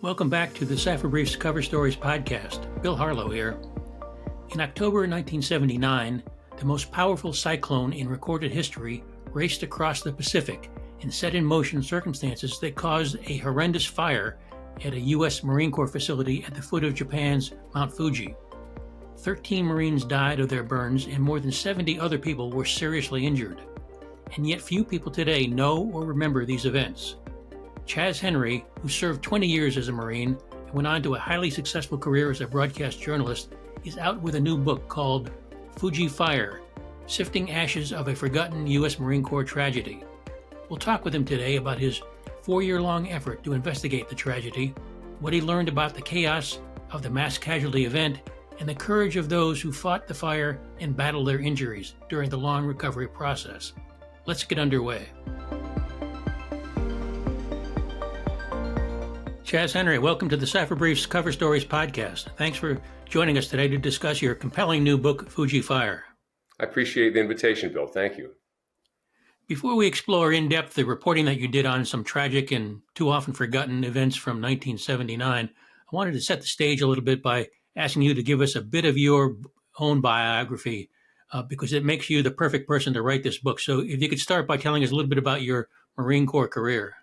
Welcome back to the Cipher Briefs Cover Stories podcast. Bill Harlow here. In October 1979, the most powerful cyclone in recorded history raced across the Pacific and set in motion circumstances that caused a horrendous fire at a U.S. Marine Corps facility at the foot of Japan's Mount Fuji. 13 Marines died of their burns and more than 70 other people were seriously injured. And yet few people today know or remember these events. Chaz Henrys, who served 20 years as a Marine and went on to a highly successful career as a broadcast journalist, is out with a new book called Fuji Fire, Sifting Ashes of a Forgotten U.S. Marine Corps Tragedy. We'll talk with him today about his 4-year-long effort to investigate the tragedy, what he learned about the chaos of the mass casualty event, and the courage of those who fought the fire and battled their injuries during the long recovery process. Let's get underway. Chaz Henrys, welcome to the Cipher Briefs Cover Stories podcast. Thanks for joining us today to discuss your compelling new book, Fuji Fire. I appreciate the invitation, Bill. Thank you. Before we explore in depth the reporting that you did on some tragic and too often forgotten events from 1979, I wanted to set the stage a little bit by asking you to give us a bit of your own biography because it makes you the perfect person to write this book. So if you could start by telling us a little bit about your Marine Corps career.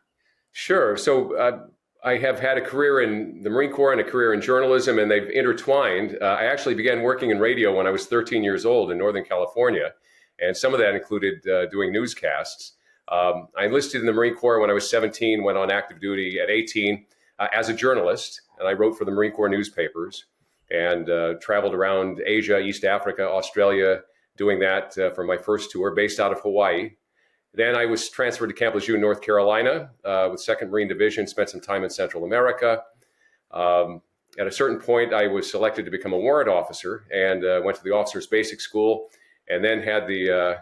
Sure. So I have had a career in the Marine Corps and a career in journalism, and they've intertwined. I actually began working in radio when I was 13 years old in Northern California, and some of that included doing newscasts. I enlisted in the Marine Corps when I was 17, went on active duty at 18 as a journalist, and I wrote for the Marine Corps newspapers and traveled around Asia, East Africa, Australia, doing that for my first tour based out of Hawaii. Then I was transferred to Camp Lejeune, North Carolina, with 2nd Marine Division, spent some time in Central America. At a certain point, I was selected to become a warrant officer and went to the Officers Basic School, and then had the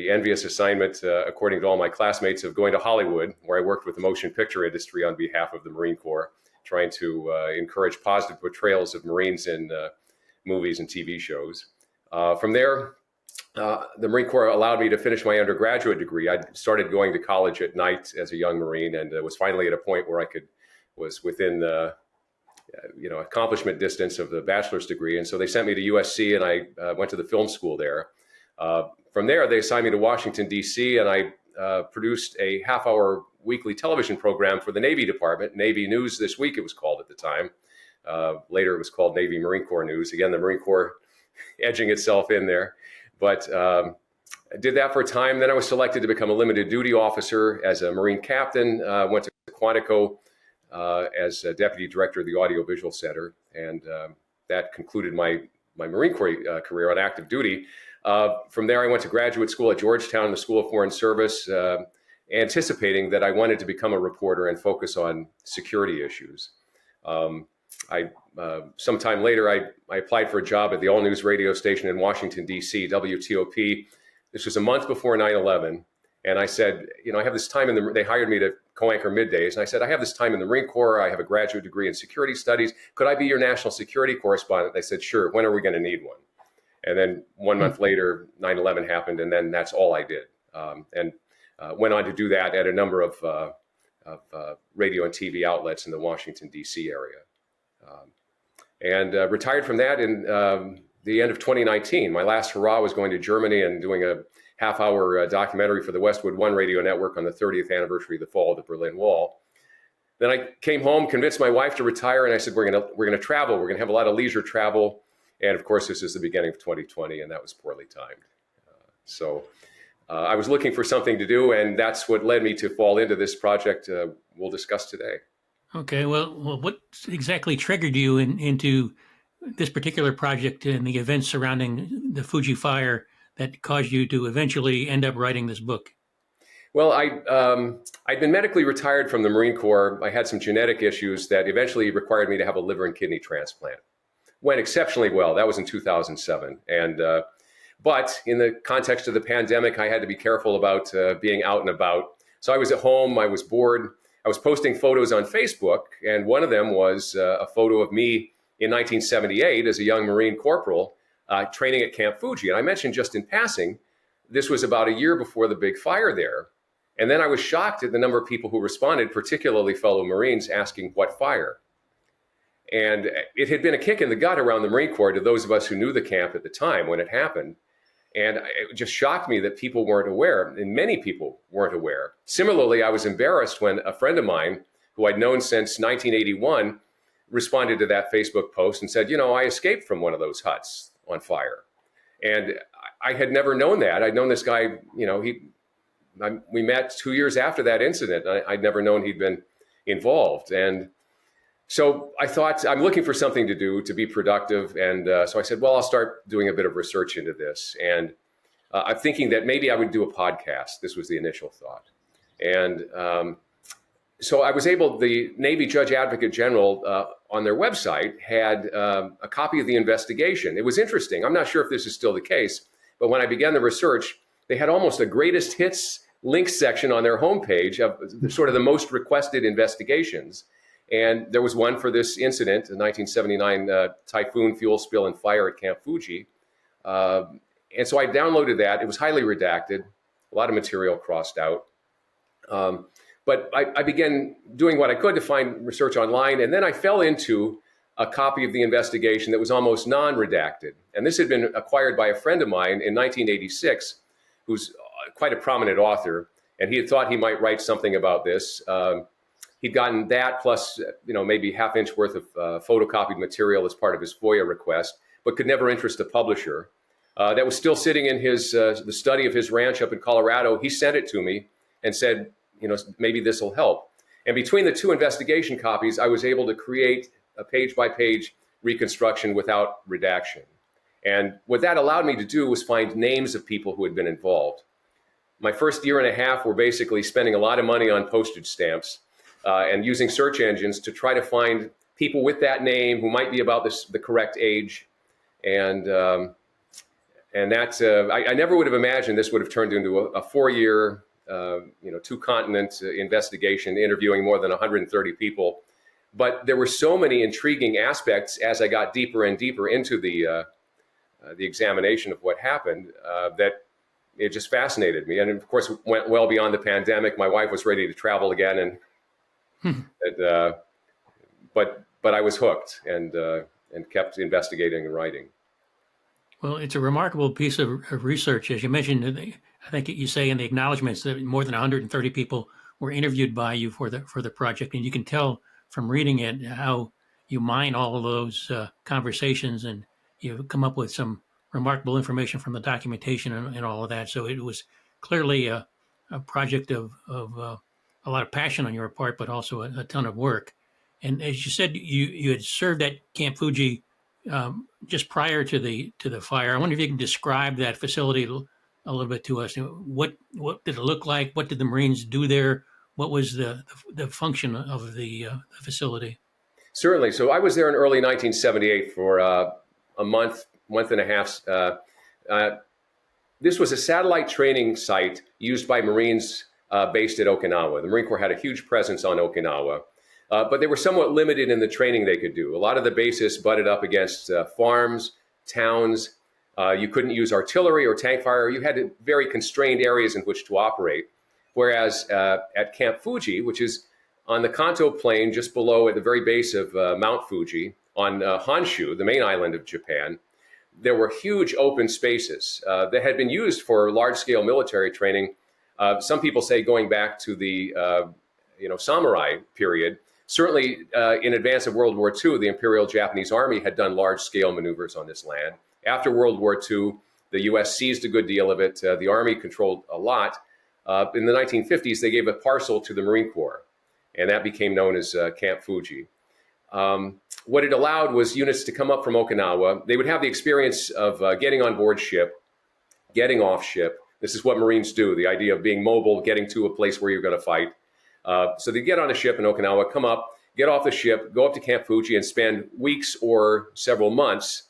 envious assignment, according to all my classmates, of going to Hollywood, where I worked with the motion picture industry on behalf of the Marine Corps, trying to encourage positive portrayals of Marines in movies and TV shows. From there, the Marine Corps allowed me to finish my undergraduate degree. I started going to college at night as a young Marine, and was finally at a point where was within accomplishment distance of the bachelor's degree. And so they sent me to USC, and I went to the film school there. From there, they assigned me to Washington, D.C., and I produced a half-hour weekly television program for the Navy Department, Navy News This Week it was called at the time. Later it was called Navy Marine Corps News. Again, the Marine Corps edging itself in there. But I did that for a time. Then I was selected to become a limited duty officer as a Marine captain. Went to Quantico as a deputy director of the Audiovisual Center. And that concluded my Marine Corps career on active duty. From there, I went to graduate school at Georgetown, the School of Foreign Service, anticipating that I wanted to become a reporter and focus on security issues. Sometime later, I applied for a job at the All News radio station in Washington, D.C., WTOP. This was a month before 9/11. And I said, I have this time they hired me to co-anchor middays. And I said, I have this time in the Marine Corps. I have a graduate degree in security studies. Could I be your national security correspondent? They said, sure. When are we going to need one? And then 1 month later, 9/11 happened. And then that's all I did. And went on to do that at a number of radio and TV outlets in the Washington, D.C. area. And retired from that in the end of 2019. My last hurrah was going to Germany and doing a half-hour documentary for the Westwood One radio network on the 30th anniversary of the fall of the Berlin Wall. Then I came home, convinced my wife to retire, and I said, we're gonna travel. We're gonna have a lot of leisure travel. And of course, this is the beginning of 2020, and that was poorly timed. So I was looking for something to do, and that's what led me to fall into this project we'll discuss today. Okay, well, what exactly triggered you into this particular project and the events surrounding the Fuji Fire that caused you to eventually end up writing this book? Well, I'd been medically retired from the Marine Corps. I had some genetic issues that eventually required me to have a liver and kidney transplant. Went exceptionally well. That was in 2007. But in the context of the pandemic, I had to be careful about being out and about. So I was at home. I was bored. I was posting photos on Facebook, and one of them was a photo of me in 1978 as a young Marine corporal training at Camp Fuji. And I mentioned just in passing, this was about a year before the big fire there. And then I was shocked at the number of people who responded, particularly fellow Marines, asking what fire. And it had been a kick in the gut around the Marine Corps to those of us who knew the camp at the time when it happened. And it just shocked me that people weren't aware, and many people weren't aware. Similarly, I was embarrassed when a friend of mine, who I'd known since 1981, responded to that Facebook post and said, I escaped from one of those huts on fire. And I had never known that. I'd known this guy, we met 2 years after that incident. I'd never known he'd been involved. And so I thought, I'm looking for something to do to be productive. And so I said, well, I'll start doing a bit of research into this. And I'm thinking that maybe I would do a podcast. This was the initial thought. And so I was able, the Navy Judge Advocate General on their website had a copy of the investigation. It was interesting. I'm not sure if this is still the case, but when I began the research, they had almost a greatest hits links section on their homepage of sort of the most requested investigations. And there was one for this incident, the 1979 Typhoon fuel spill and fire at Camp Fuji. And so I downloaded that. It was highly redacted, a lot of material crossed out. But I began doing what I could to find research online. And then I fell into a copy of the investigation that was almost non-redacted. And this had been acquired by a friend of mine in 1986, who's quite a prominent author. And he had thought he might write something about this. He'd gotten that plus, maybe half-inch worth of photocopied material as part of his FOIA request, but could never interest a publisher. That was still sitting in the study of his ranch up in Colorado. He sent it to me and said, maybe this will help. And between the two investigation copies, I was able to create a page-by-page reconstruction without redaction. And what that allowed me to do was find names of people who had been involved. My first year and a half were basically spending a lot of money on postage stamps and using search engines to try to find people with that name who might be about the correct age. And that's, I never would have imagined this would have turned into a 4-year, 2-continent investigation, interviewing more than 130 people. But there were so many intriguing aspects as I got deeper and deeper into the examination of what happened that it just fascinated me. And of course, it went well beyond the pandemic. My wife was ready to travel again, and but I was hooked and kept investigating and writing. Well, it's a remarkable piece of research. As you mentioned, I think you say in the acknowledgments that more than 130 people were interviewed by you for the project, and you can tell from reading it how you mine all of those conversations, and you come up with some remarkable information from the documentation and all of that. So it was clearly a project of a lot of passion on your part, but also a ton of work. And as you said, you had served at Camp Fuji just prior to the fire. I wonder if you can describe that facility a little bit to us. What did it look like? What did the Marines do there? What was the function of the facility? Certainly. So I was there in early 1978 for a month and a half. This was a satellite training site used by Marines based at Okinawa. The Marine Corps had a huge presence on Okinawa, but they were somewhat limited in the training they could do. A lot of the bases butted up against farms, towns. You couldn't use artillery or tank fire. You had very constrained areas in which to operate. Whereas at Camp Fuji, which is on the Kanto Plain, just below at the very base of Mount Fuji, on Honshu, the main island of Japan, there were huge open spaces that had been used for large-scale military training. Some people say going back to the samurai period. Certainly in advance of World War II, the Imperial Japanese Army had done large-scale maneuvers on this land. After World War II, the U.S. seized a good deal of it. The Army controlled a lot. In the 1950s, they gave a parcel to the Marine Corps, and that became known as Camp Fuji. What it allowed was units to come up from Okinawa. They would have the experience of getting on board ship, getting off ship. This is what Marines do, the idea of being mobile, getting to a place where you're going to fight. So they get on a ship in Okinawa, come up, get off the ship, go up to Camp Fuji, and spend weeks or several months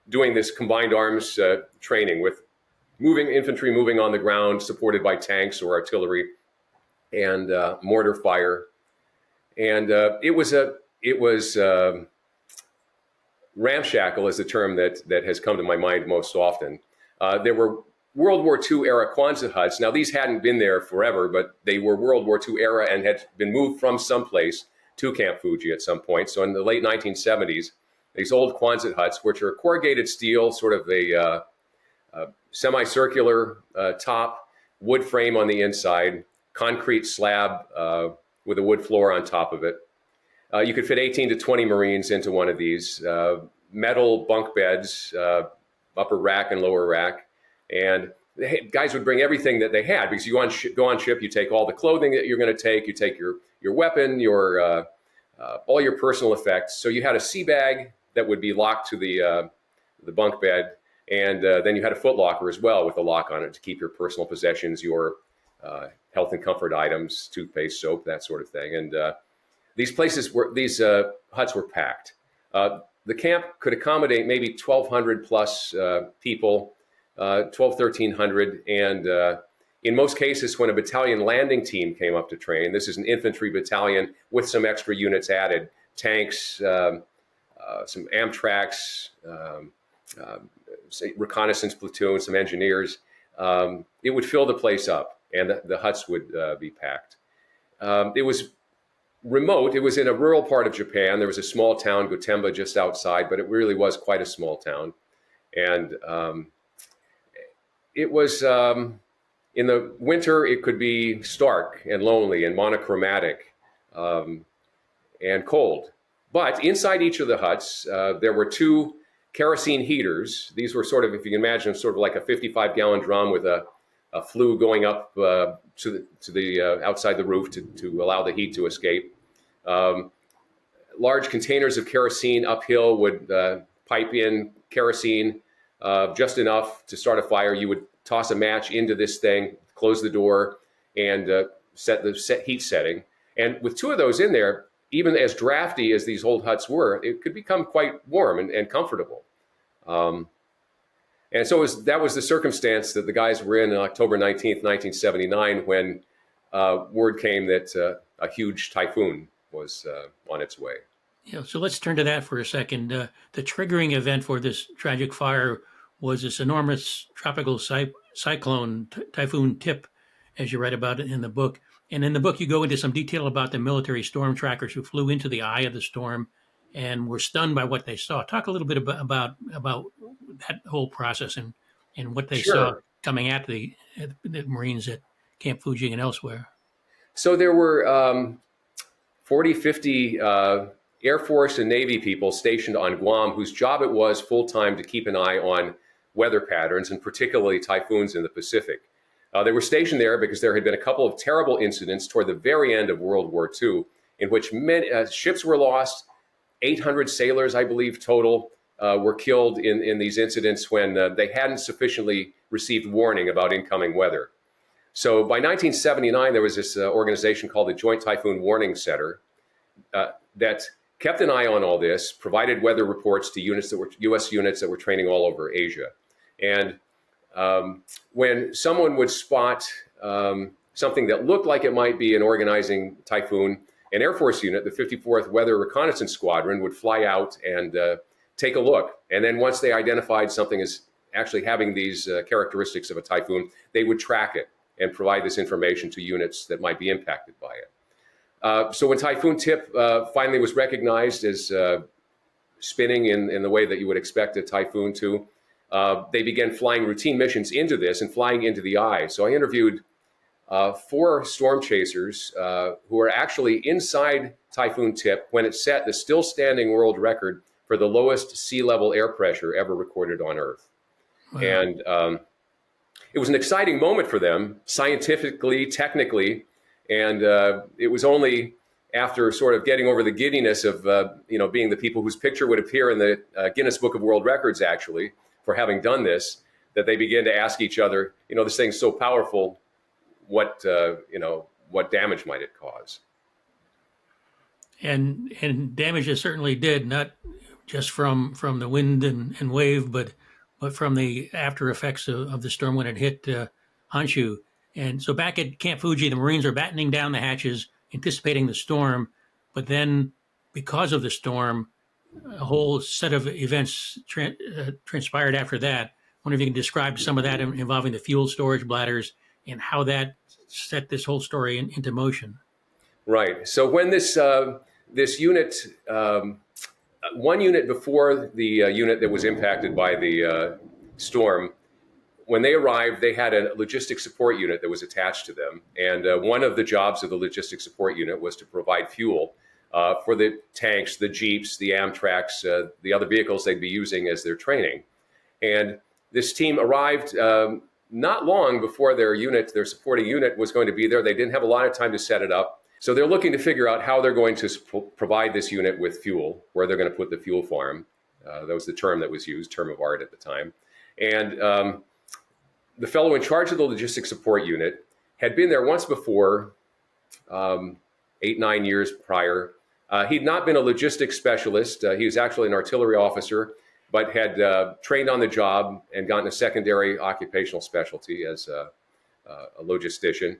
doing this combined arms training with infantry moving on the ground, supported by tanks or artillery and mortar fire. And it was ramshackle is the term that has come to my mind most often. There were World War II era Quonset huts. Now, these hadn't been there forever, but they were World War II era and had been moved from someplace to Camp Fuji at some point. So in the late 1970s, these old Quonset huts, which are corrugated steel, sort of a semicircular top, wood frame on the inside, concrete slab with a wood floor on top of it. You could fit 18 to 20 Marines into one of these. Metal bunk beds, upper rack and lower rack. And the guys would bring everything that they had, because you go on ship, you take all the clothing that you're going to take, you take your weapon, all your personal effects. So you had a sea bag that would be locked to the bunk bed, and then you had a foot locker as well with a lock on it to keep your personal possessions, your health and comfort items, toothpaste, soap, that sort of thing. And these huts were packed. The camp could accommodate maybe 1,200 plus people, 1,300. And in most cases, when a battalion landing team came up to train, this is an infantry battalion with some extra units added, tanks, some Amtraks, reconnaissance platoon, some engineers, it would fill the place up, and the huts would be packed. It was remote. It was in a rural part of Japan. There was a small town, Gotemba, just outside, but it really was quite a small town. And it was, in the winter, it could be stark and lonely and monochromatic and cold. But inside each of the huts, there were two kerosene heaters. These were sort of, if you can imagine, sort of like a 55-gallon drum with a flue going up to the outside the roof to allow the heat to escape. Large containers of kerosene uphill would pipe in kerosene just enough to start a fire. You would toss a match into this thing, close the door, and set the heat setting. And with two of those in there, even as drafty as these old huts were, it could become quite warm and comfortable. And so that was the circumstance that the guys were in on October 19th, 1979, when word came that a huge typhoon was on its way. Yeah, so let's turn to that for a second. The triggering event for this tragic fire was this enormous tropical cyclone, Typhoon Tip, as you write about it in the book. And in the book, you go into some detail about the military storm trackers who flew into the eye of the storm and were stunned by what they saw. Talk a little bit about that whole process and what they saw coming at the Marines at Camp Fuji and elsewhere. So there were 40, 50 Air Force and Navy people stationed on Guam whose job it was full-time to keep an eye on weather patterns, and particularly typhoons in the Pacific. They were stationed there because there had been a couple of terrible incidents toward the very end of World War II in which many ships were lost. 800 sailors, I believe, total were killed in these incidents when they hadn't sufficiently received warning about incoming weather. So by 1979, there was this organization called the Joint Typhoon Warning Center that kept an eye on all this, provided weather reports to U.S. units that were training all over Asia. And when someone would spot something that looked like it might be an organizing typhoon, an Air Force unit, the 54th Weather Reconnaissance Squadron, would fly out and take a look. And then once they identified something as actually having these characteristics of a typhoon, they would track it and provide this information to units that might be impacted by it. So when Typhoon Tip finally was recognized as spinning in the way that you would expect a typhoon to, they began flying routine missions into this and flying into the eye. So I interviewed 4 storm chasers who were actually inside Typhoon Tip when it set the still standing world record for the lowest sea level air pressure ever recorded on Earth. Wow. And it was an exciting moment for them, scientifically, technically, and it was only after sort of getting over the giddiness of being the people whose picture would appear in the Guinness Book of World Records, actually, for having done this, that they began to ask each other, this thing's so powerful, what damage might it cause? And damage it certainly did, not just from the wind and wave, but from the after effects of the storm when it hit Honshu. And so back at Camp Fuji, the Marines are battening down the hatches, anticipating the storm. But then, because of the storm, a whole set of events transpired after that. I wonder if you can describe some of that involving the fuel storage bladders and how that set this whole story into motion. Right. So when this this unit, one unit before the unit that was impacted by the storm, when they arrived, they had a logistics support unit that was attached to them. And one of the jobs of the logistics support unit was to provide fuel for the tanks, the Jeeps, the Amtraks, the other vehicles they'd be using as their training. And this team arrived not long before their unit, their supporting unit, was going to be there. They didn't have a lot of time to set it up. So they're looking to figure out how they're going to provide this unit with fuel, where they're going to put the fuel farm. That was the term that was used, term of art at the time. And the fellow in charge of the logistics support unit had been there once before, 8-9 years prior. He'd not been a logistics specialist. He was actually an artillery officer, but had trained on the job and gotten a secondary occupational specialty as a logistician.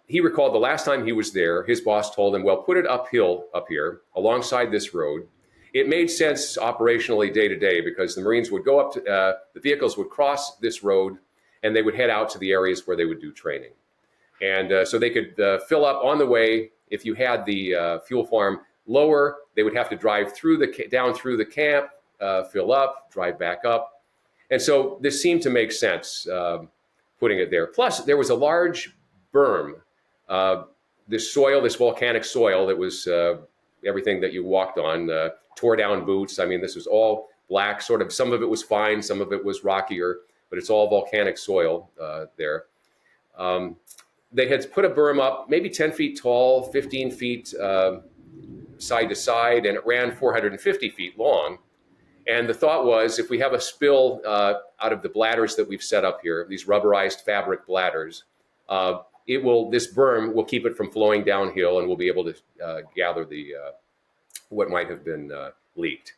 He recalled the last time he was there, his boss told him, well, put it uphill up here alongside this road. It made sense operationally day to day because the Marines would go up to, the vehicles would cross this road and they would head out to the areas where they would do training. And so they could fill up on the way. If you had the fuel farm lower, they would have to drive through down through the camp, fill up, drive back up. And so this seemed to make sense, putting it there. Plus, there was a large berm, this soil, this volcanic soil that was everything that you walked on, tore down boots. I mean, this was all black, sort of, some of it was fine, some of it was rockier, but it's all volcanic soil there. They had put a berm up, maybe 10 feet tall, 15 feet side to side, and it ran 450 feet long. And the thought was, if we have a spill out of the bladders that we've set up here, these rubberized fabric bladders, this berm will keep it from flowing downhill, and we'll be able to gather the what might have been leaked.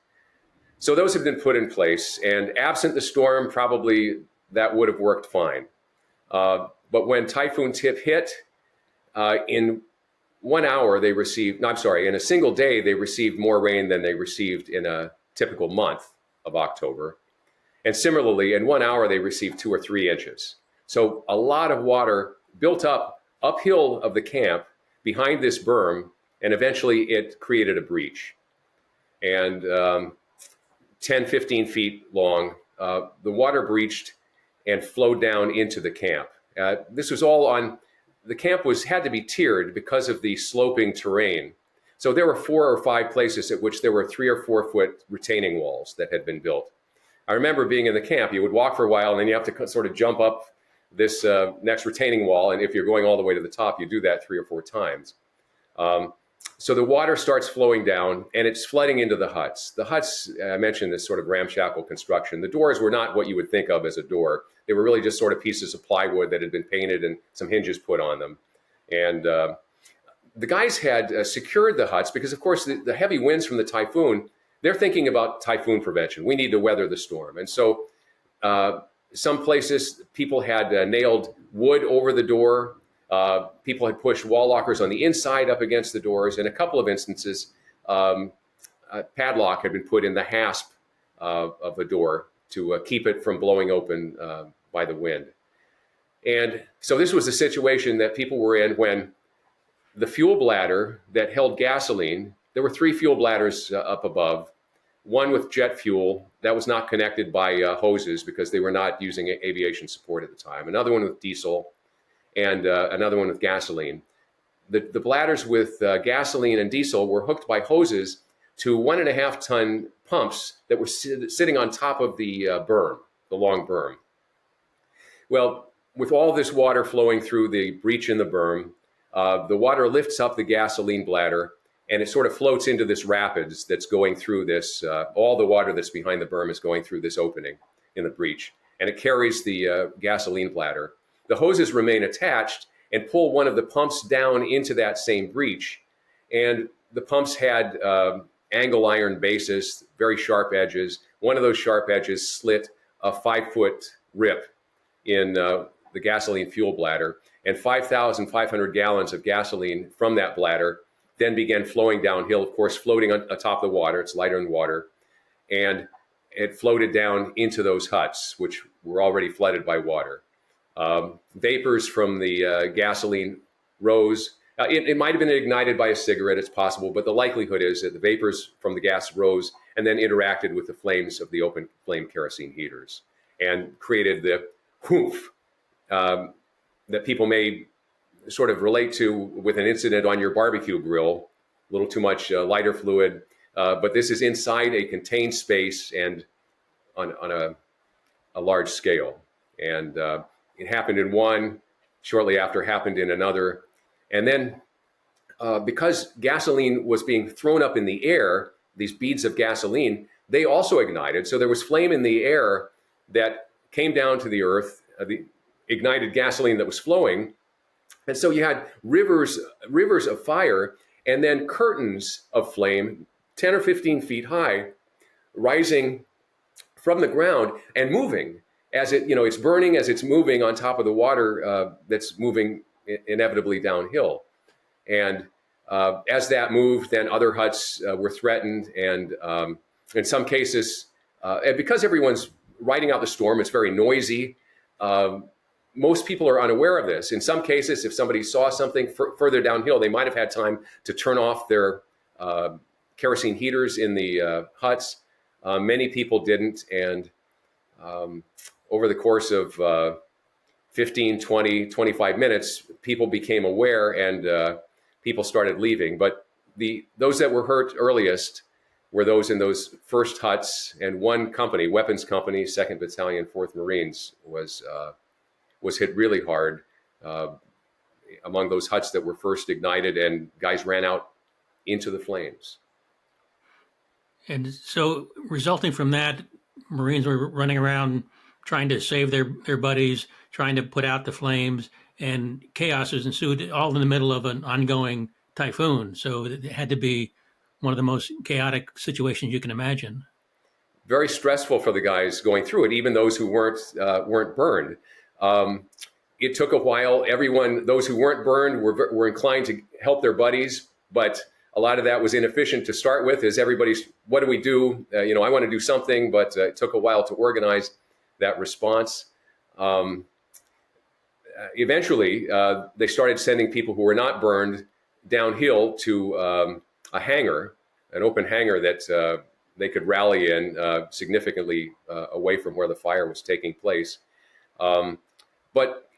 So those have been put in place, and absent the storm, probably that would have worked fine. But when Typhoon Tip hit, in 1 hour they received, in a single day they received more rain than they received in a typical month of October. And similarly, in 1 hour they received 2 or 3 inches. So a lot of water built up uphill of the camp behind this berm, and eventually it created a breach. And 10, 15 feet long, the water breached and flowed down into the camp. This was all on, the camp had to be tiered because of the sloping terrain. So there were 4 or 5 places at which there were 3 or 4 foot retaining walls that had been built. I remember being in the camp, you would walk for a while and then you have to sort of jump up this next retaining wall. And if you're going all the way to the top, you do that 3 or 4 times. So the water starts flowing down and it's flooding into the huts. The huts, I mentioned this sort of ramshackle construction. The doors were not what you would think of as a door. They were really just sort of pieces of plywood that had been painted and some hinges put on them. And the guys had secured the huts because, of course, the heavy winds from the typhoon, they're thinking about typhoon prevention. We need to weather the storm. And so some places people had nailed wood over the door. People had pushed wall lockers on the inside up against the doors. In a couple of instances, a padlock had been put in the hasp of the door to keep it from blowing open by the wind. And so this was a situation that people were in when the fuel bladder that held gasoline, there were 3 fuel bladders up above, one with jet fuel that was not connected by hoses because they were not using aviation support at the time, another one with diesel, and another one with gasoline. The bladders with gasoline and diesel were hooked by hoses to 1.5 ton pumps that were sitting on top of the berm, the long berm. Well, with all this water flowing through the breach in the berm, the water lifts up the gasoline bladder and it sort of floats into this rapids that's going through this. All the water that's behind the berm is going through this opening in the breach, and it carries the gasoline bladder. The hoses remain attached and pull one of the pumps down into that same breach. And the pumps had angle iron bases, very sharp edges. One of those sharp edges slit a 5-foot rip in the gasoline fuel bladder, and 5,500 gallons of gasoline from that bladder then began flowing downhill, of course, floating on top of the water. It's lighter than water. And it floated down into those huts, which were already flooded by water. Vapors from the gasoline rose. It might have been ignited by a cigarette, it's possible, but the likelihood is that the vapors from the gas rose and then interacted with the flames of the open flame kerosene heaters and created the whoof that people may sort of relate to with an incident on your barbecue grill, a little too much lighter fluid, but this is inside a contained space and on a large scale. And it happened in one, shortly after happened in another. And then because gasoline was being thrown up in the air, these beads of gasoline, they also ignited. So there was flame in the air that came down to the earth, the ignited gasoline that was flowing. And so you had rivers of fire and then curtains of flame, 10 or 15 feet high, rising from the ground and moving as it's burning, as it's moving on top of the water that's moving inevitably downhill. And as that moved, then other huts were threatened. And in some cases, and because everyone's riding out the storm, it's very noisy. Most people are unaware of this. In some cases, if somebody saw something further downhill, they might have had time to turn off their kerosene heaters in the huts. Many people didn't. And over the course of 15, 20, 25 minutes, people became aware and people started leaving. But those that were hurt earliest were those in those first huts, and one company, weapons company, 2nd Battalion, 4th Marines, was hit really hard among those huts that were first ignited, and guys ran out into the flames. And so resulting from that, Marines were running around trying to save their buddies, trying to put out the flames, and chaos has ensued all in the middle of an ongoing typhoon. So it had to be one of the most chaotic situations you can imagine. Very stressful for the guys going through it, even those who weren't burned. It took a while. Those who weren't burned were inclined to help their buddies, but a lot of that was inefficient to start with. As everybody's, what do we do? I want to do something, but it took a while to organize that response. Eventually, they started sending people who were not burned downhill to a hangar, an open hangar that they could rally in significantly away from where the fire was taking place. But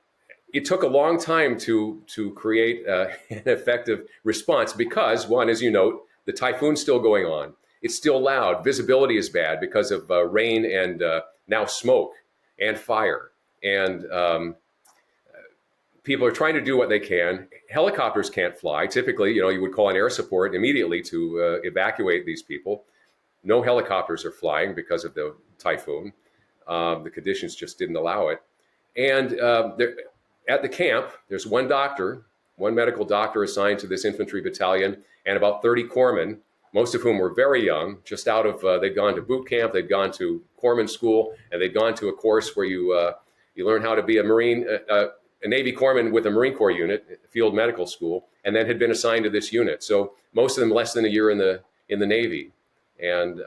it took a long time to create an effective response because, one, as you note, the typhoon's still going on. It's still loud. Visibility is bad because of rain and now smoke and fire. And people are trying to do what they can. Helicopters can't fly. Typically, you would call an air support immediately to evacuate these people. No helicopters are flying because of the typhoon. The conditions just didn't allow it. And at the camp, there's one medical doctor assigned to this infantry battalion, and about 30 corpsmen, most of whom were very young, just out of, they'd gone to boot camp, they'd gone to corpsman school, and they'd gone to a course where you learn how to be a Marine, a Navy corpsman with a Marine Corps unit, field medical school, and then had been assigned to this unit. So most of them less than a year in the Navy. And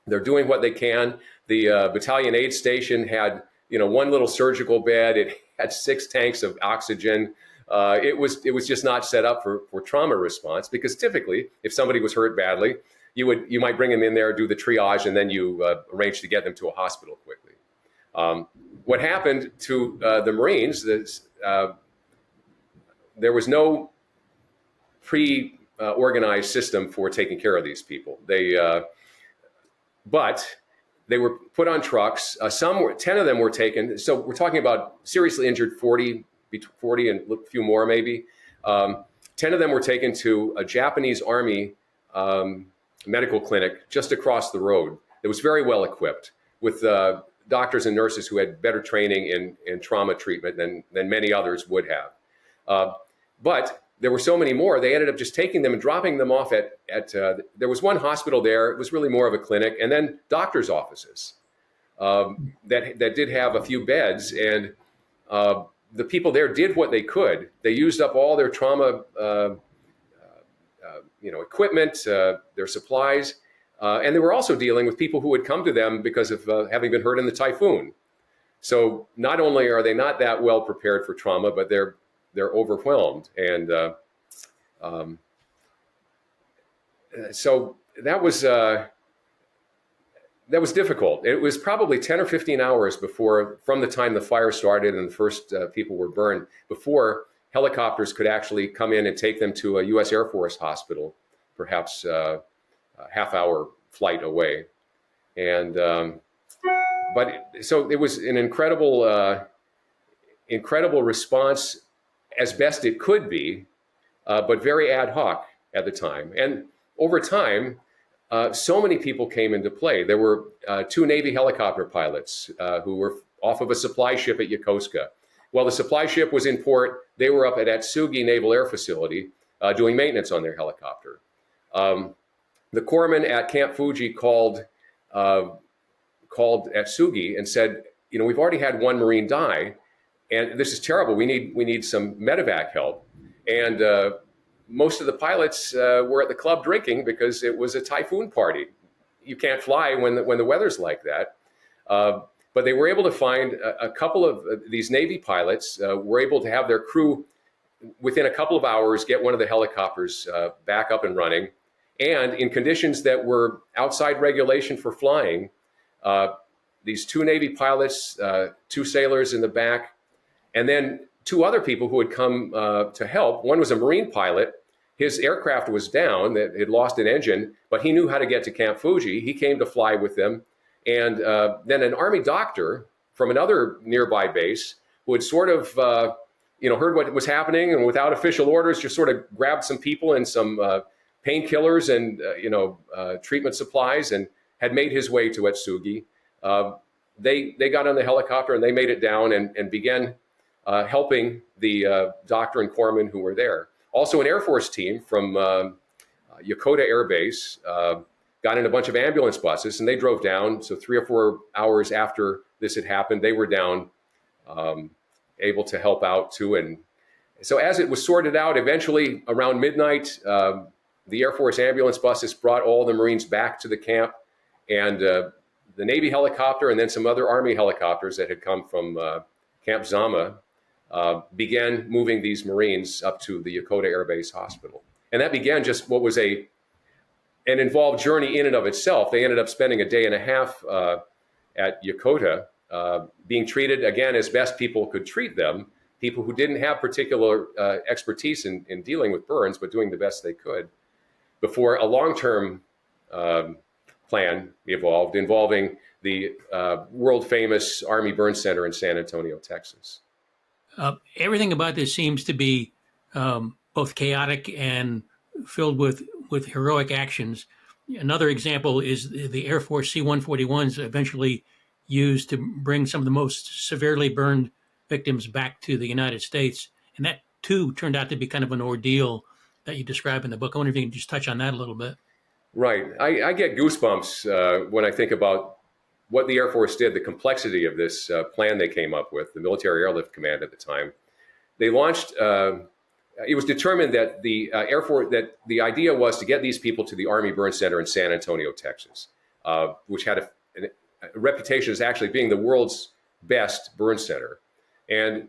they're doing what they can. The battalion aid station had one little surgical bed. It had 6 tanks of oxygen. It was just not set up for trauma response, because typically, if somebody was hurt badly, you might bring them in there, do the triage, and then you arrange to get them to a hospital quickly. What happened to the Marines is there was no pre-organized system for taking care of these people. But they were put on trucks. 10 of them were taken. So we're talking about seriously injured 40 and a few more maybe. 10 of them were taken to a Japanese Army medical clinic just across the road. It was very well equipped with doctors and nurses who had better training in trauma treatment than many others would have. But there were so many more, they ended up just taking them and dropping them off at there was one hospital there. It was really more of a clinic, and then doctors' offices that did have a few beds. And the people there did what they could. They used up all their trauma equipment, their supplies. And they were also dealing with people who would come to them because of having been hurt in the typhoon. So not only are they not that well prepared for trauma, but they're overwhelmed. And Um, so that was difficult. It was probably 10 or 15 hours from the time the fire started and the first people were burned, before helicopters could actually come in and take them to a U.S. Air Force hospital, perhaps a half-hour flight away. And so it was an incredible response, as best it could be, but very ad hoc at the time. And over time, so many people came into play. There were two Navy helicopter pilots who were off of a supply ship at Yokosuka. While the supply ship was in port, they were up at Atsugi Naval Air Facility doing maintenance on their helicopter. The corpsman at Camp Fuji called Atsugi and said, we've already had one Marine die, and this is terrible. We need some medevac help. And most of the pilots were at the club drinking because it was a typhoon party. You can't fly when the weather's like that. But they were able to find a couple of these Navy pilots were able to have their crew within a couple of hours get one of the helicopters back up and running. And in conditions that were outside regulation for flying, these two Navy pilots, two sailors in the back, and then two other people who had come to help. One was a Marine pilot. His aircraft was down, it had lost an engine, but he knew how to get to Camp Fuji. He came to fly with them. And then an Army doctor from another nearby base who had sort of heard what was happening, and without official orders just sort of grabbed some people and some painkillers and treatment supplies, and had made his way to Atsugi. They got on the helicopter and they made it down and began helping the doctor and corpsman who were there. Also, an Air Force team from Yokota Air Base got in a bunch of ambulance buses, and they drove down. So 3 or 4 hours after this had happened, they were down, able to help out too. And so as it was sorted out, eventually around midnight, the Air Force ambulance buses brought all the Marines back to the camp, and the Navy helicopter and then some other Army helicopters that had come from Camp Zama began moving these Marines up to the Yokota Air Base Hospital. And that began just what was an involved journey in and of itself. They ended up spending a day and a half at Yokota, being treated, again, as best people could treat them, people who didn't have particular expertise in dealing with burns, but doing the best they could, before a long-term plan evolved involving the world-famous Army Burn Center in San Antonio, Texas. Everything about this seems to be both chaotic and filled with heroic actions. Another example is the Air Force C-141s eventually used to bring some of the most severely burned victims back to the United States. And that, too, turned out to be kind of an ordeal that you describe in the book. I wonder if you can just touch on that a little bit. Right. I get goosebumps when I think about what the Air Force did, the complexity of this plan they came up with, the Military Airlift Command at the time. They launched, it was determined that the Air Force, that the idea was to get these people to the Army Burn Center in San Antonio, Texas, which had a reputation as actually being the world's best burn center. And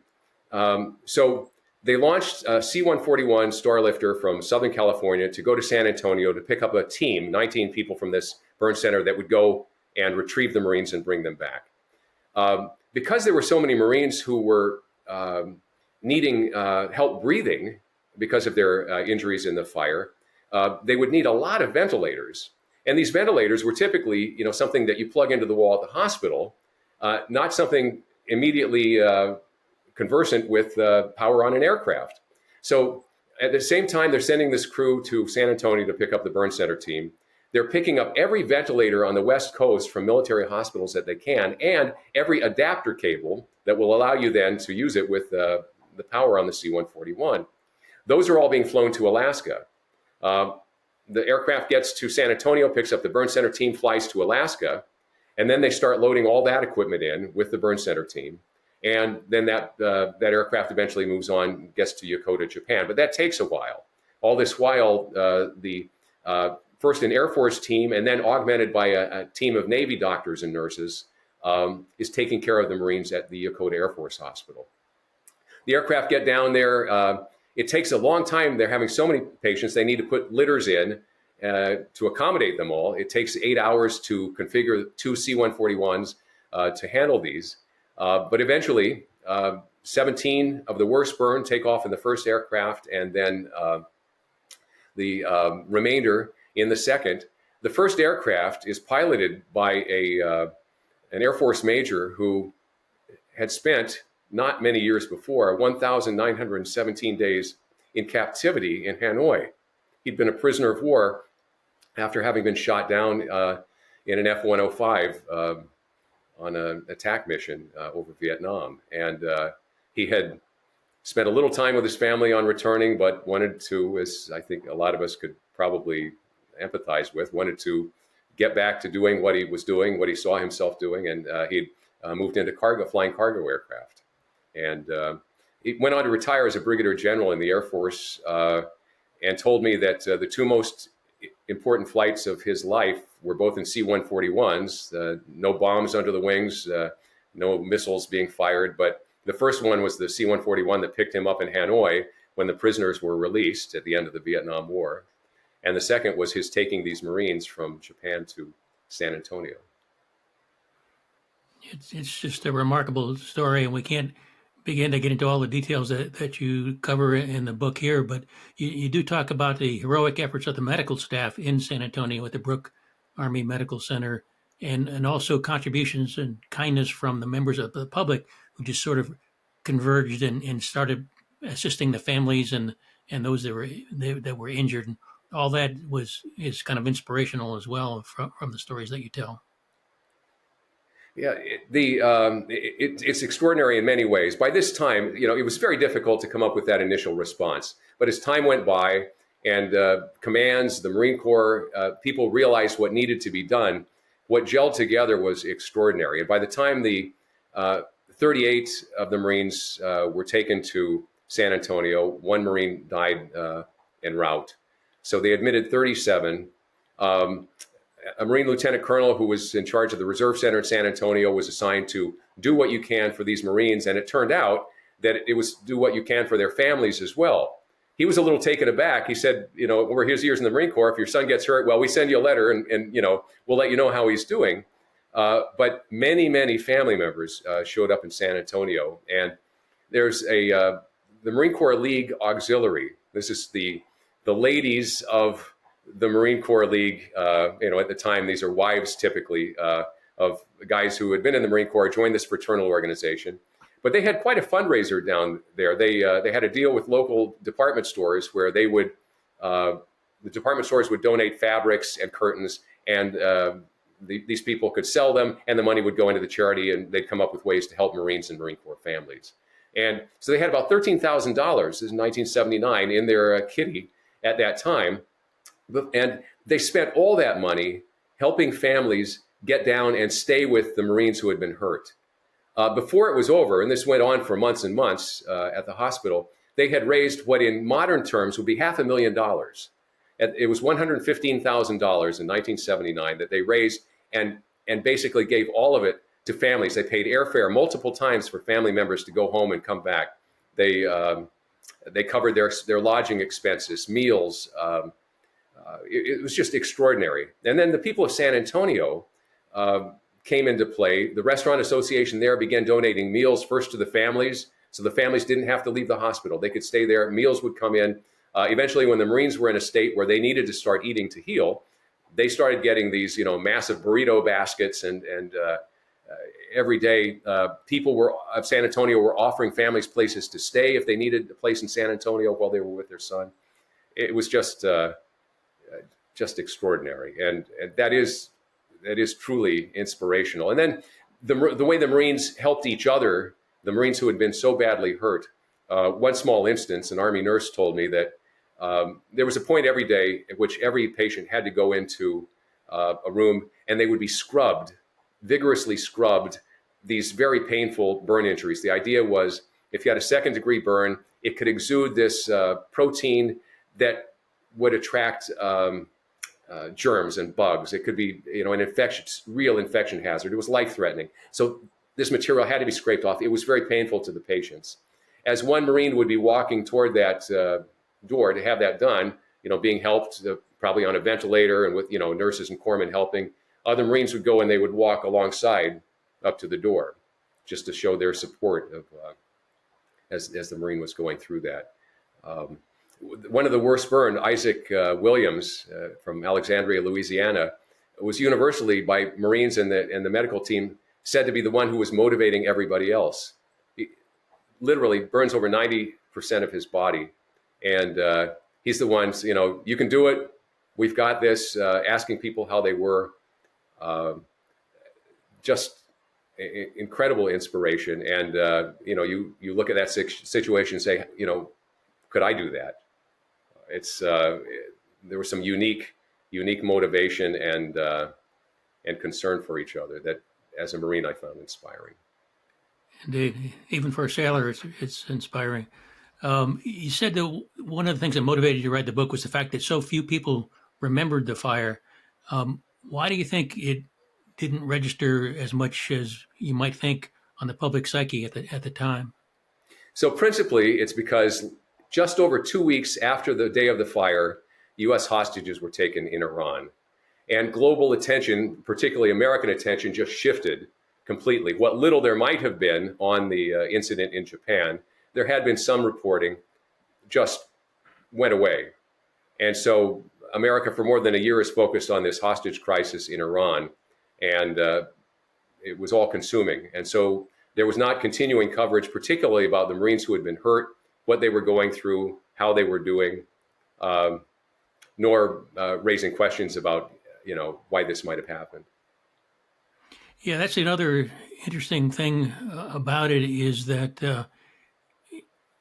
so they launched a C-141 Starlifter from Southern California to go to San Antonio to pick up a team, 19 people from this burn center that would go and retrieve the Marines and bring them back. Because there were so many Marines who were needing help breathing because of their injuries in the fire, they would need a lot of ventilators. And these ventilators were typically, something that you plug into the wall at the hospital, not something immediately conversant with power on an aircraft. So at the same time, they're sending this crew to San Antonio to pick up the burn center team. They're picking up every ventilator on the West Coast from military hospitals that they can, and every adapter cable that will allow you then to use it with the power on the C-141. Those are all being flown to Alaska. The aircraft gets to San Antonio, picks up the burn center team, flies to Alaska, and then they start loading all that equipment in with the burn center team. And then that aircraft eventually moves on, gets to Yokota, Japan. But that takes a while. All this while, first an Air Force team, and then augmented by a team of Navy doctors and nurses, is taking care of the Marines at the Yokota Air Force Hospital. The aircraft get down there. it takes a long time. They're having so many patients, they need to put litters in to accommodate them all. It takes 8 hours to configure 2C-141s to handle these. But eventually, 17 of the worst burn take off in the first aircraft, and then the remainder in the second. The first aircraft is piloted by an Air Force major who had spent, not many years before, 1,917 days in captivity in Hanoi. He'd been a prisoner of war after having been shot down in an F-105 on an attack mission over Vietnam. And he had spent a little time with his family on returning, but wanted to, as I think a lot of us could probably empathize with, wanted to get back to doing what he was doing, what he saw himself doing, and he'd moved into flying cargo aircraft. And he went on to retire as a brigadier general in the Air Force, and told me that the two most important flights of his life were both in C-141s, no bombs under the wings, no missiles being fired. But the first one was the C-141 that picked him up in Hanoi when the prisoners were released at the end of the Vietnam War. And the second was his taking these Marines from Japan to San Antonio. It's just a remarkable story, and we can't begin to get into all the details that you cover in the book here, but you do talk about the heroic efforts of the medical staff in San Antonio at the Brooke Army Medical Center, and also contributions and kindness from the members of the public who just sort of converged and started assisting the families and those that were injured. And all that is kind of inspirational as well from the stories that you tell. Yeah, it's extraordinary in many ways. By this time, it was very difficult to come up with that initial response. But as time went by and commands, the Marine Corps, people realized what needed to be done, what gelled together was extraordinary. And by the time the 38 of the Marines were taken to San Antonio, one Marine died en route. So they admitted 37. A Marine Lieutenant Colonel who was in charge of the Reserve Center in San Antonio was assigned to do what you can for these Marines. And it turned out that it was do what you can for their families as well. He was a little taken aback. He said, over his years in the Marine Corps, if your son gets hurt, well, we send you a letter and we'll let you know how he's doing. But many, many family members showed up in San Antonio. And there's the Marine Corps League Auxiliary. This is the ladies of the Marine Corps League. At the time, these are wives typically of guys who had been in the Marine Corps, joined this fraternal organization. But they had quite a fundraiser down there. They had a deal with local department stores where they would, the department stores would donate fabrics and curtains, and these people could sell them, and the money would go into the charity, and they'd come up with ways to help Marines and Marine Corps families. And so they had about $13,000, this is 1979, in their kitty at that time. And they spent all that money helping families get down and stay with the Marines who had been hurt. Before it was over, and this went on for months and months at the hospital, they had raised what in modern terms would be $500,000. It was $115,000 in 1979 that they raised and basically gave all of it to families. They paid airfare multiple times for family members to go home and come back. They covered their lodging expenses, meals. It was just extraordinary. And then the people of San Antonio came into play. The Restaurant Association there began donating meals first to the families, so the families didn't have to leave the hospital. They could stay there. Meals would come in. Eventually, when the Marines were in a state where they needed to start eating to heal, they started getting these, massive burrito baskets, and every day people of San Antonio were offering families places to stay if they needed a place in San Antonio while they were with their son. It was just extraordinary, and that is truly inspirational. And then the way the Marines helped each other, the Marines who had been so badly hurt. One small instance, an Army nurse told me that there was a point every day at which every patient had to go into a room and they would be scrubbed, vigorously scrubbed, these very painful burn injuries. The idea was if you had a second-degree burn, it could exude this protein that would attract germs and bugs. It could be, an infection, real infection hazard. It was life-threatening. So this material had to be scraped off. It was very painful to the patients. as one Marine would be walking toward that door to have that done, being helped probably on a ventilator and with, nurses and corpsmen helping, other Marines would go and they would walk alongside up to the door just to show their support of as the Marine was going through that. One of the worst burned, Isaac Williams from Alexandria, Louisiana, was universally by Marines and the medical team said to be the one who was motivating everybody else. He literally burns over 90% of his body. And he's the one, you can do it. We've got this, asking people how they were. Just incredible inspiration. And, you look at that situation and say, could I do that? There was some unique motivation and concern for each other that, as a Marine, I found inspiring. Indeed, even for a sailor, it's inspiring. You said that one of the things that motivated you to write the book was the fact that so few people remembered the fire. Why do you think it didn't register as much as you might think on the public psyche at the time? So principally, it's because just over 2 weeks after the day of the fire, U.S. hostages were taken in Iran. And global attention, particularly American attention, just shifted completely. What little there might have been on the incident in Japan, there had been some reporting, just went away. And so America for more than a year is focused on this hostage crisis in Iran, and it was all consuming. And so there was not continuing coverage, particularly about the Marines who had been hurt, what they were going through, how they were doing, nor raising questions about, why this might have happened. Yeah, that's another interesting thing about it is that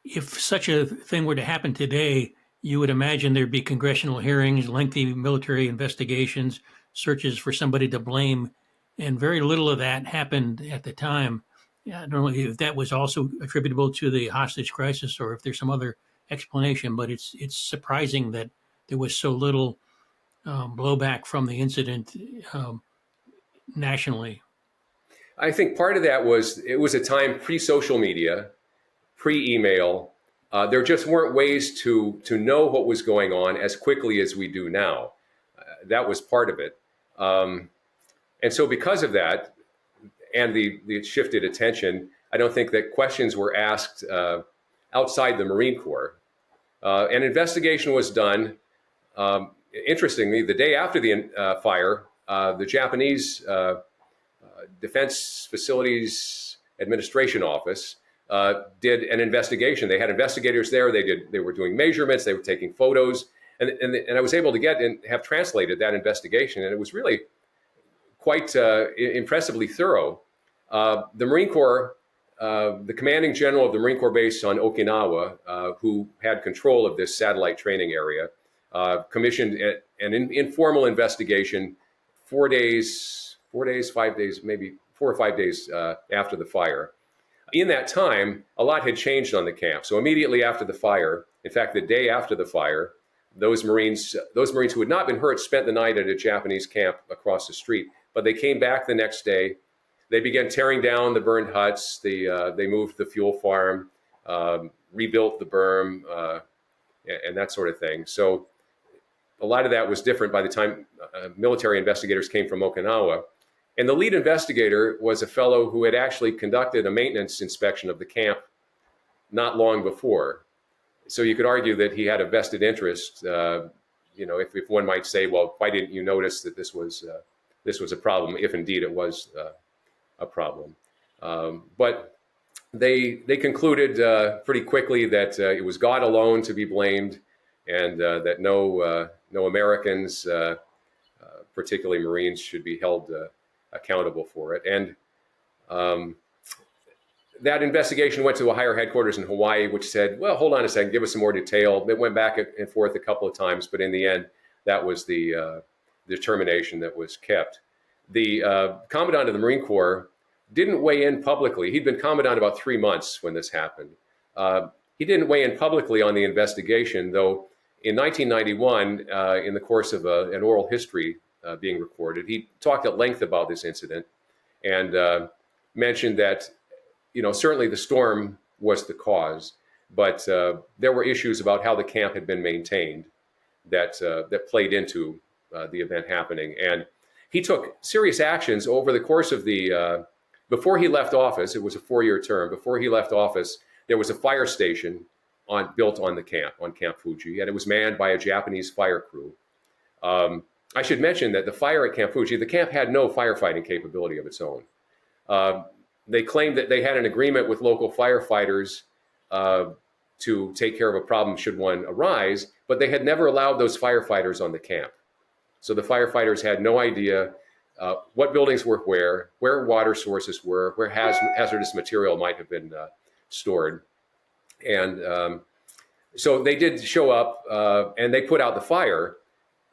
if such a thing were to happen today, you would imagine there'd be congressional hearings, lengthy military investigations, searches for somebody to blame, and very little of that happened at the time. I don't know if that was also attributable to the hostage crisis or if there's some other explanation, but it's surprising that there was so little blowback from the incident nationally. I think part of that was it was a time pre-social media, pre-email. There just weren't ways to know what was going on as quickly as we do now. That was part of it. And so because of that and the shifted attention, I don't think that questions were asked outside the Marine Corps. An investigation was done. Interestingly, the day after the fire, the Japanese Defense Facilities Administration Office did an investigation. They had investigators there. They were doing measurements. They were taking photos, and I was able to get and have translated that investigation, and it was really quite impressively thorough. The Marine Corps, the commanding general of the Marine Corps base on Okinawa, who had control of this satellite training area, commissioned an informal investigation 4 days, 5 days, maybe 4 or 5 days after the fire. In that time, a lot had changed on the camp. So immediately after the fire, in fact, the day after the fire, those Marines who had not been hurt spent the night at a Japanese camp across the street. But they came back the next day. They began tearing down the burned huts. They moved the fuel farm, rebuilt the berm, and that sort of thing. So a lot of that was different by the time military investigators came from Okinawa. And the lead investigator was a fellow who had actually conducted a maintenance inspection of the camp not long before. So you could argue that he had a vested interest. If one might say, well, why didn't you notice that this was a problem, if indeed it was a problem? But they concluded pretty quickly that it was God alone to be blamed, and that no Americans, particularly Marines, should be held accountable for it. And that investigation went to a higher headquarters in Hawaii, which said, well, hold on a second, give us some more detail. It went back and forth a couple of times, but in the end, that was the determination that was kept. The Commandant of the Marine Corps didn't weigh in publicly. He'd been Commandant about 3 months when this happened. He didn't weigh in publicly on the investigation, though in 1991, in the course of an oral history being recorded, he talked at length about this incident and mentioned that, certainly the storm was the cause, but there were issues about how the camp had been maintained that played into the event happening. And he took serious actions over the course of before he left office. It was a 4-year term. Before he left office, there was a fire station built on Camp Fuji, and it was manned by a Japanese fire crew. I should mention that the fire at Camp Fuji, the camp had no firefighting capability of its own. They claimed that they had an agreement with local firefighters to take care of a problem should one arise, but they had never allowed those firefighters on the camp. So the firefighters had no idea what buildings were where water sources were, where hazardous material might have been stored. And so they did show up and they put out the fire,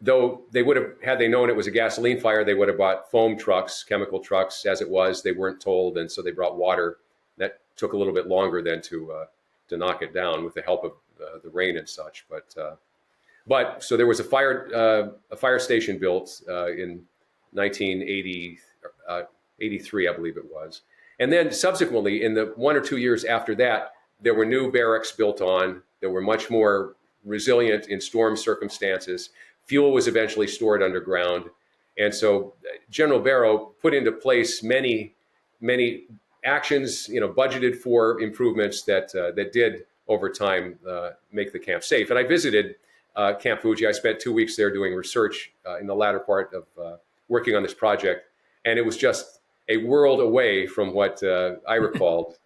though they would have, had they known it was a gasoline fire, they would have bought foam trucks, chemical trucks. As it was, they weren't told, and so they brought water. That took a little bit longer than to knock it down with the help of the rain and such. But so there was a fire station built in 1983, I believe it was. And then subsequently, in the 1 or 2 years after that, there were new barracks built on that were much more resilient in storm circumstances. Fuel was eventually stored underground. And so General Barrow put into place many actions, budgeted for improvements that did over time make the camp safe. And I visited Camp Fuji. I spent 2 weeks there doing research in the latter part of working on this project. And it was just a world away from what I recalled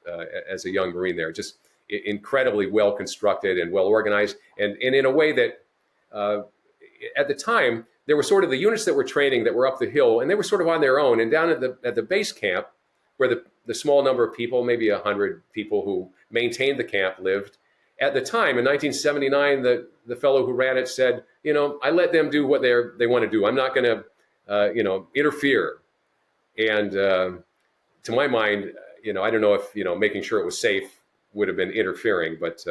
as a young Marine there. Just incredibly well constructed and well organized, and in a way that at the time there were sort of the units that were training that were up the hill, and they were sort of on their own. And down at the base camp, where the small number of people, maybe 100 people who maintained the camp, lived. At the time in 1979, the fellow who ran it said, I let them do what they want to do. I'm not going to interfere. And to my mind, I don't know if making sure it was safe would have been interfering, but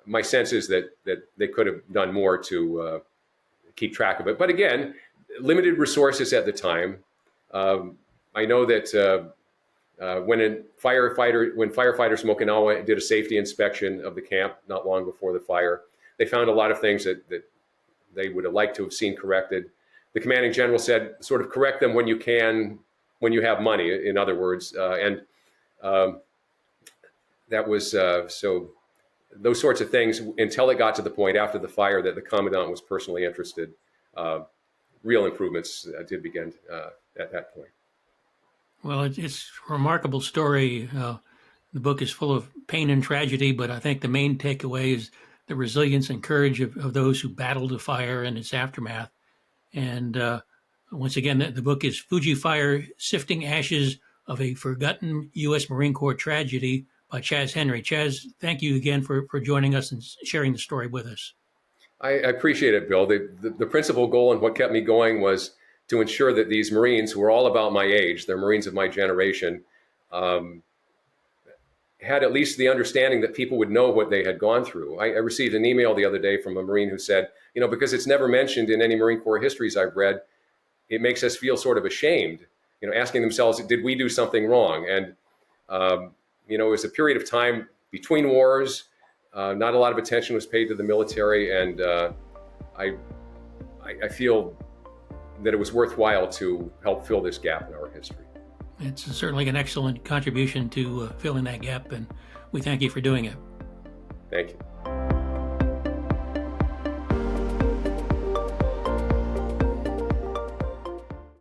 my sense is that they could have done more to keep track of it. But again, limited resources at the time. I know that when firefighters from Okinawa did a safety inspection of the camp not long before the fire, they found a lot of things that they would have liked to have seen corrected. The commanding general said, sort of correct them when you can, when you have money, in other words. That was so those sorts of things, until it got to the point after the fire that the commandant was personally interested. Real improvements did begin at that point. Well, it's a remarkable story. The book is full of pain and tragedy, but I think the main takeaway is the resilience and courage of those who battled the fire and its aftermath. And once again, the book is Fuji Fire, Sifting Ashes of a Forgotten U.S. Marine Corps Tragedy by Chaz Henry. Chaz, thank you again for joining us and sharing the story with us. I appreciate it, Bill. The principal goal and what kept me going was to ensure that these Marines, who are all about my age, they're Marines of my generation, had at least the understanding that people would know what they had gone through. I received an email the other day from a Marine who said, because it's never mentioned in any Marine Corps histories I've read, it makes us feel sort of ashamed, asking themselves, did we do something wrong? And, it was a period of time between wars. Not a lot of attention was paid to the military, and I feel that it was worthwhile to help fill this gap in our history. It's certainly an excellent contribution to filling that gap, and we thank you for doing it. Thank you.